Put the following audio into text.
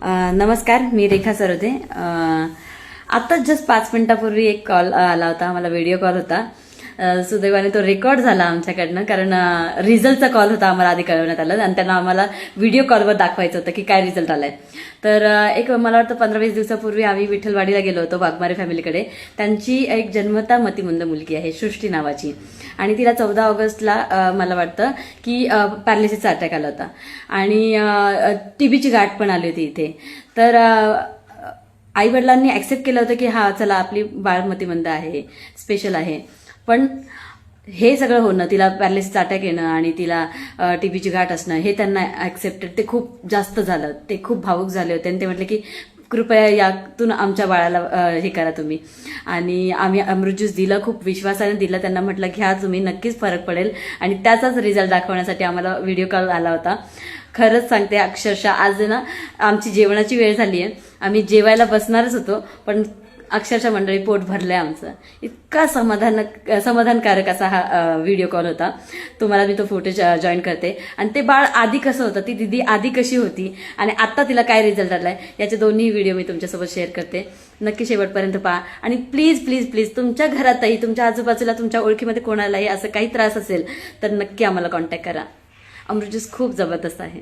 नमस्कार, मी रेखा सरोदे. आत्ताच जस्ट 5 मिनिटापूर्वी एक कॉल आला होता, मला व्हिडिओ कॉल होता. सुदैवाने तो रेकॉर्ड झाला आमच्याकडनं, कारण रिझल्टचा कॉल होता आम्हाला आधी कळवण्यात आलं आणि त्यांना आम्हाला व्हिडिओ कॉलवर दाखवायचं होतं की काय रिझल्ट आलाय. तर एक मला वाटतं 15-20 दिवसापूर्वी आम्ही विठ्ठलवाडीला गेलो होतो वाघमारे फॅमिलीकडे. त्यांची एक जन्मता मतिमंद मुलगी आहे सृष्टी नावाची, आणि तिला 14 ऑगस्टला मला वाटतं की पॅरालिसिसचा अटॅक आला होता आणि टीबीची गाठ पण आली होती इथे. तर आई वडिलांनी ऍक्सेप्ट केलं होतं की हा चला आपली बाळमतिमंद आहे, स्पेशल आहे. पण हे सगळं होणं, तिला पॅरालिसिसचा अटॅक येणं आणि तिला टीबीची गाठ असणं, हे त्यांना ऍक्सेप्टेड ते खूप जास्त झालं. ते खूप भावुक झाले होते आणि ते म्हटले की कृपया यातून आमच्या बाळाला हे करा तुम्ही. आणि आम्ही अमृत ज्यूस दिलं, खूप विश्वासाने दिलं. त्यांना म्हटलं घ्या तुम्ही, नक्कीच फरक पडेल. आणि त्याचाच रिझल्ट दाखवण्यासाठी आम्हाला व्हिडिओ कॉल आला होता. खरंच सांगते, अक्षरशः आज ना आमची जेवणाची वेळ झाली आहे, आम्ही जेवायला बसणारच होतो, पण अक्षरशः मंडळी पोट भरलंय आमचं. इतका समाधानकारक असा हा व्हिडिओ कॉल होता. तुम्हाला मी तो फुटेज जॉईन करते. आणि ते बाळ आधी कसं होतं, ती दिदी आधी कशी होती आणि आता तिला काय रिझल्ट आलाय, याचे दोन्ही व्हिडिओ मी तुमच्यासोबत शेअर करते. नक्की शेवटपर्यंत पहा. आणि प्लीज प्लीज प्लीज तुमच्या घरातही, तुमच्या आजूबाजूला, तुमच्या ओळखीमध्ये कोणालाही असं काही त्रास असेल तर नक्की आम्हाला कॉन्टॅक्ट करा. अमृत ज्यूस खूप जबरदस्त आहे.